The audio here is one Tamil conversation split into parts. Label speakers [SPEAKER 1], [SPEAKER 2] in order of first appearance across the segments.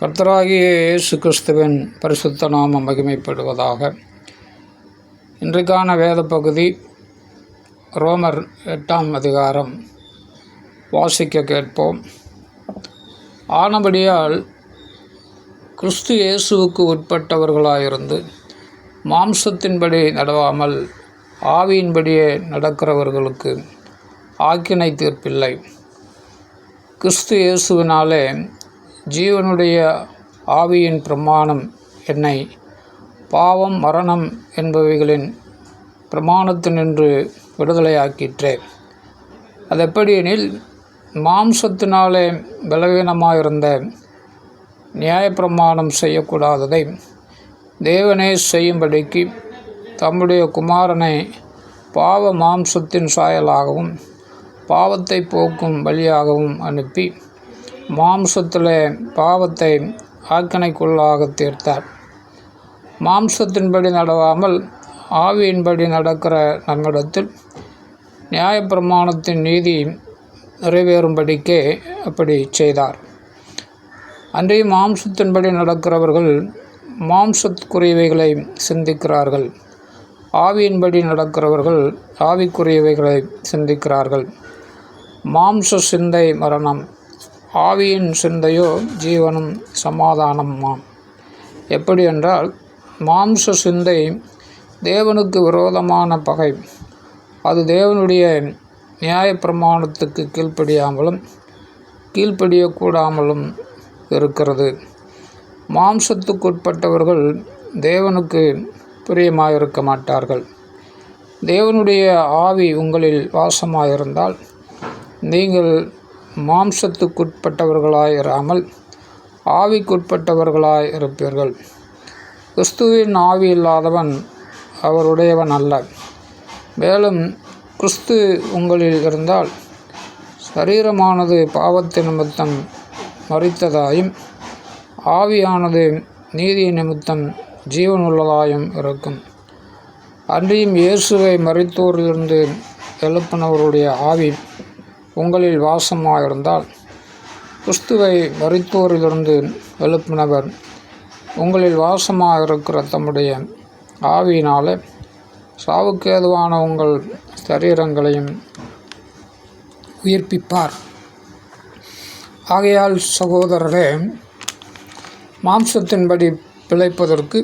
[SPEAKER 1] கர்த்தராகிய இயேசு கிறிஸ்துவின் பரிசுத்த நாமம் மகிமைப்படுவதாக. இன்றைக்கான வேத பகுதி ரோமர் 8ஆம் அதிகாரம். வாசிக்க கேட்போம். ஆனபடியால் கிறிஸ்து இயேசுவுக்கு உட்பட்டவர்களாயிருந்து மாம்சத்தின்படி நடவாமல் ஆவியின்படியே நடக்கிறவர்களுக்கு ஆக்கினை தீர்ப்பில்லை. கிறிஸ்து இயேசுவினாலே ஜீவனுடைய ஆவியின் பிரமாணம் என்னை பாவம் மரணம் என்பவைகளின் பிரமாணத்தினின்று விடுதலையாக்கிற்றே. அதெப்படியெனில் மாம்சத்தினாலே பலவீனமாயிருந்த நியாயப்பிரமாணம் செய்யக்கூடாததை தேவனே செய்யும்படிக்கு தம்முடைய குமாரனை பாவ மாம்சத்தின் சாயலாகவும் பாவத்தை போக்கும் பலியாகவும் அனுப்பி மாம்சத்திலே பாவத்தை ஆக்கினைக்குள்ளாக தீர்த்தார். மாம்சத்தின்படி நடவாமல் ஆவியின்படி நடக்கிற நம்மிடத்தில் நியாயப்பிரமாணத்தின் நீதி நிறைவேறும்படிக்கே அப்படி செய்தார். அன்றே மாம்சத்தின்படி நடக்கிறவர்கள் மாம்சத்துக்குரியவைகளை சிந்திக்கிறார்கள், ஆவியின்படி நடக்கிறவர்கள் ஆவிக்குரியவைகளை சிந்திக்கிறார்கள். மாம்ச சிந்தை மரணம், ஆவியின் சிந்தையோ ஜீவனும் சமாதானமாம். எப்படி என்றால், மாம்ச சிந்தை தேவனுக்கு விரோதமான பகை. அது தேவனுடைய நியாயப்பிரமாணத்துக்கு கீழ்ப்படியாமலும் கீழ்ப்படியக்கூடாமலும் இருக்கிறது. மாம்சத்துக்குட்பட்டவர்கள் தேவனுக்கு பிரியமாயிருக்க மாட்டார்கள். தேவனுடைய ஆவி உங்களில் வாசமாயிருந்தால் நீங்கள் மாம்சத்துக்குட்பட்டவர்களாயிராமல் ஆவிக்குட்பட்டவர்களாய் இருப்பீர்கள். கிறிஸ்துவின் ஆவி இல்லாதவன் அவருடையவன் அல்ல. மேலும் கிறிஸ்து உங்களில் இருந்தால் சரீரமானது பாவத்து நிமித்தம் மரித்ததாயும் ஆவியானது நீதி நிமித்தம் ஜீவனுள்ளதாயும் இருக்கும். அன்றியும் இயேசுவை மரித்தோரிலிருந்து எழுப்பினவருடைய ஆவி உங்களில் வாசமாயிருந்தால் கிறிஸ்துவை மரித்தோரிலிருந்து எழுப்பினவர் உங்களில் வாசமாயிருக்கிற தம்முடைய ஆவியினாலே சாவுக்கேதுவான உங்கள் சரீரங்களையும் உயிர்ப்பிப்பார். ஆகையால் சகோதரரே, மாம்சத்தின்படி பிழைப்பதற்கு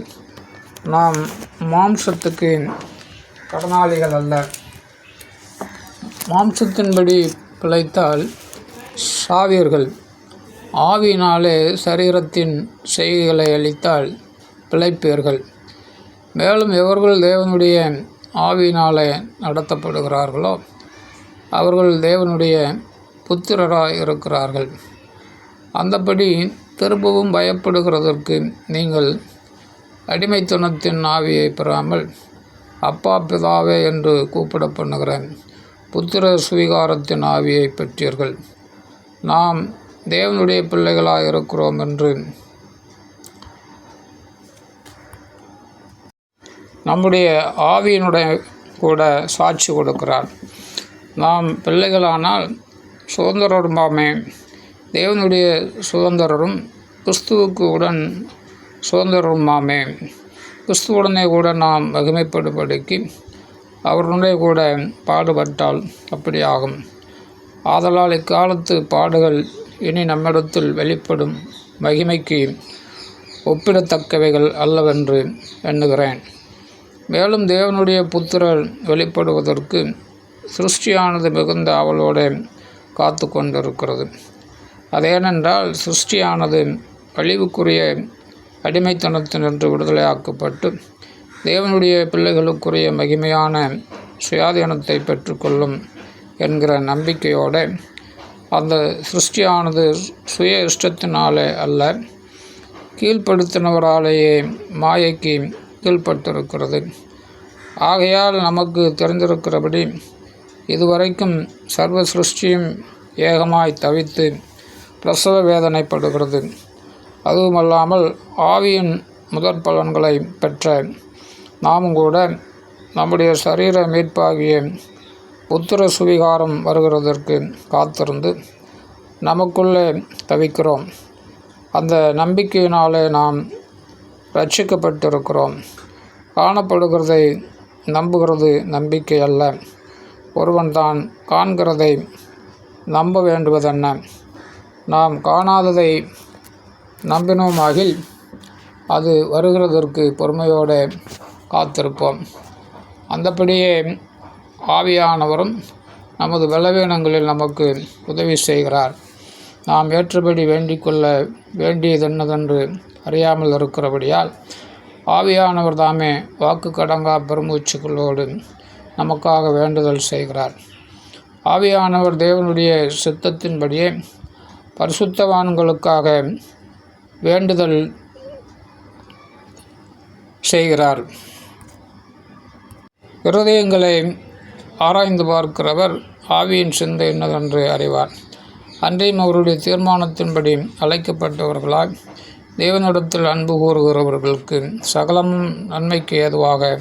[SPEAKER 1] நாம் மாம்சத்துக்கு கடனாளிகள் அல்ல. மாம்சத்தின்படி பிழைத்தால் சாவீர்கள். ஆவியினாலே சரீரத்தின் செய்கைகளை அளித்தால் பிழைப்பீர்கள். மேலும் எவர்கள் தேவனுடைய ஆவியினாலே நடத்தப்படுகிறார்களோ அவர்கள் தேவனுடைய புத்திரராய் இருக்கிறார்கள். அந்தபடி திரும்பவும் பயப்படுகிறதற்கு நீங்கள் அடிமைத்தனத்தின் ஆவியை பெறாமல் அப்பா பிதாவே என்று கூப்பிட பண்ணுகிறேன் புத்திர சுவிகாரத்தின் ஆவியை பெற்றீர்கள். நாம் தேவனுடைய பிள்ளைகளாக இருக்கிறோம் என்று நம்முடைய ஆவியினுடைய கூட சாட்சி கொடுக்கிறார். நாம் பிள்ளைகளானால் சுதந்திரருமாமே. தேவனுடைய சுதந்திரரும் கிறிஸ்துவுக்கு உடன் சுதந்திரருமாமே. கிறிஸ்துவுடனே கூட நாம் மகிமைப்படும்படிக்கு அவருடைய கூட பாடுபட்டால் அப்படி ஆகும். ஆதலால் இக்காலத்து பாடுகள் இனி நம்மிடத்தில் வெளிப்படும் மகிமைக்கு ஒப்பிடத்தக்கவைகள் அல்லவென்று எண்ணுகிறேன். மேலும் தேவனுடைய புத்திரர் வெளிப்படுவதற்கு சிருஷ்டியானது மிகுந்த ஆவலோடு காத்து கொண்டிருக்கிறது. அதேனென்றால் சிருஷ்டியானது அழிவுக்குரிய அடிமைத்தனத்தினின்று விடுதலையாக்கப்பட்டு தேவனுடைய பிள்ளைகளுக்குரிய மகிமையான சுயாதீனத்தை பெற்றுக்கொள்ளும் என்கிற நம்பிக்கையோடு அந்த சிருஷ்டியானது சுய இஷ்டத்தினாலே அல்ல, கீழ்ப்படுத்தினவராலேயே மாயைக்கு கீழ்ப்பட்டிருக்கிறது. ஆகையால் நமக்கு தெரிந்திருக்கிறபடி இதுவரைக்கும் சர்வ சிருஷ்டியும் ஏகமாய் தவித்து பிரசவ வேதனைப்படுகிறது. அதுவுமல்லாமல் ஆவியின் முதற் பலன்களை பெற்ற நாமும் கூட நம்முடைய சரீர மீட்பாகிய புத்திர சுவிகாரம் வருகிறதற்கு காத்திருந்து நமக்குள்ளே தவிக்கிறோம். அந்த நம்பிக்கையினாலே நாம் ரட்சிக்கப்பட்டிருக்கிறோம். காணப்படுகிறதை நம்புகிறது நம்பிக்கை அல்ல. ஒருவன் தான் காண்கிறதை நம்ப வேண்டுவதென்ன? நாம் காணாததை நம்பினோமாகில் அது வருகிறதற்கு பொறுமையோடு காத்திருப்போம். அந்தபடியே ஆவியானவரும் நமது பலவீனங்களில் நமக்கு உதவி செய்கிறார். நாம் ஏற்றபடி வேண்டிக்கொள்ள வேண்டியதென்னதென்று அறியாமல் இருக்கிறபடியால் ஆவியானவர் தாமே வாக்கு கடங்கா பெருமூச்சுகளோடு நமக்காக வேண்டுதல் செய்கிறார். ஆவியானவர் தேவனுடைய சித்தத்தின்படியே பரிசுத்தவான்களுக்காக வேண்டுதல் செய்கிறார். இருதயங்களை ஆராய்ந்து பார்க்கிறவர் ஆவியின் சிந்தை என்னதென்று அறிவார். அன்றையும் அவருடைய தீர்மானத்தின்படி அழைக்கப்பட்டவர்களாய் தேவனிடத்தில் அன்பு கூறுகிறவர்களுக்கு சகலமும் நன்மைக்கு ஏதுவாக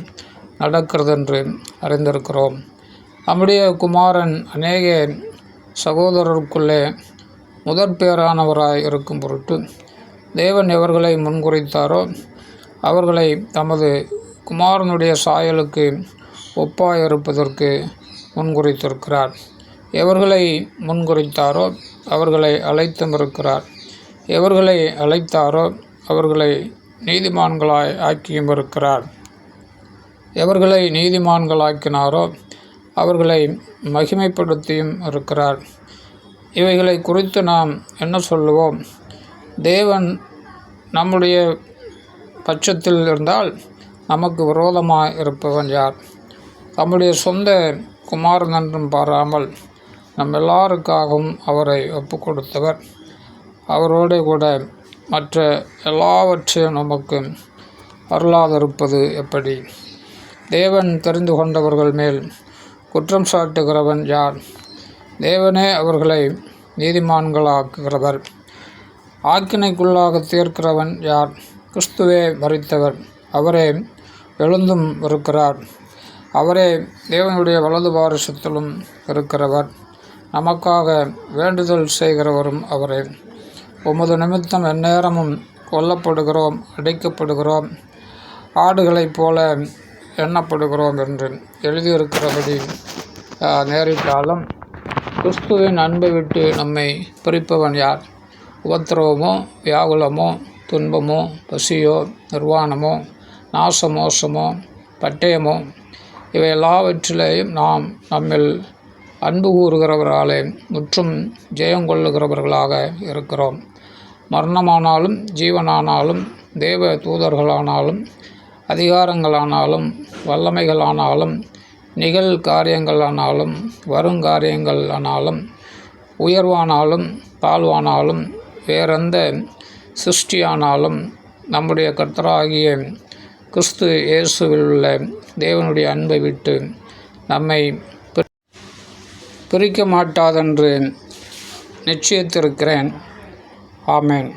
[SPEAKER 1] நடக்கிறதென்று அறிந்திருக்கிறோம். நம்முடைய குமாரன் அநேக சகோதரருக்குள்ளே முதற்பேரானவராய் இருக்கும் பொருட்டு தேவன் எவர்களை முன்குறித்தாரோ அவர்களை தமது குமாரனுடைய சாயலுக்கு ஒப்பாயிருப்பதற்கு முன்குறித்திருக்கிறார். எவர்களை முன்குறித்தாரோ அவர்களை அழைத்தும் இருக்கிறார். எவர்களை அழைத்தாரோ அவர்களை நீதிமான்களாய் ஆக்கியும் இருக்கிறார். எவர்களை நீதிமான்களாக்கினாரோ அவர்களை மகிமைப்படுத்தியும் இருக்கிறார். இவைகளை குறித்து நாம் என்ன சொல்லுவோம்? தேவன் நம்முடைய பட்சத்தில் இருந்தால் நமக்கு விரோதமாக இருப்பவன் யார்? தம்முடைய சொந்த குமாரன் என்றும் பாராமல் நம் எல்லாருக்காகவும் அவரை ஒப்பு கொடுத்தவர். அவரோடு கூட மற்ற எல்லாவற்றையும் நமக்கு அருளாதிருப்பது எப்படி? தேவன் தெரிந்து கொண்டவர்கள் மேல் குற்றம் சாட்டுகிறவன் யார்? தேவனே அவர்களை நீதிமான்களாக்குகிறவர். ஆக்கினைக்குள்ளாக தீர்க்கிறவன் யார்? கிறிஸ்துவே மரித்தவர். அவரே எழுந்தும் இருக்கிறார். அவரே தேவனுடைய வலது பாரிசத்திலும் இருக்கிறவர். நமக்காக வேண்டுதல் செய்கிறவரும் அவரே. உமது நிமித்தம் எந்நேரமும் கொல்லப்படுகிறோம், அடிக்கப்படுகிறோம், ஆடுகளைப் போல எண்ணப்படுகிறோம் என்று எழுதியிருக்கிறபடி நேரிட்டாலும் கிறிஸ்துவின் அன்பை விட்டு நம்மை பிரிப்பவன் யார்? உபத்திரவமோ, வியாகுலமோ, துன்பமோ, பசியோ, நிர்வாணமோ, நாசமோசமோ, பட்டயமோ, இவை எல்லாவற்றிலேயும் நாம் நம்மில் அன்பு கூறுகிறவர்களாலே முற்றும் ஜெயங்கொள்ளுகிறவர்களாக இருக்கிறோம். மரணமானாலும் ஜீவனானாலும் தேவ தூதர்களானாலும் அதிகாரங்களானாலும் வல்லமைகளானாலும் நிகழ் காரியங்களானாலும் வருங்காரியங்களானாலும் உயர்வானாலும் தாழ்வானாலும் வேறெந்த சிருஷ்டியானாலும் நம்முடைய கர்த்தராகிய கிறிஸ்து இயேசுவில் உள்ள தேவனுடைய அன்பை விட்டு நம்மை பிரிக்க மாட்டாதென்று நிச்சயித்திருக்கிறேன். ஆமென்.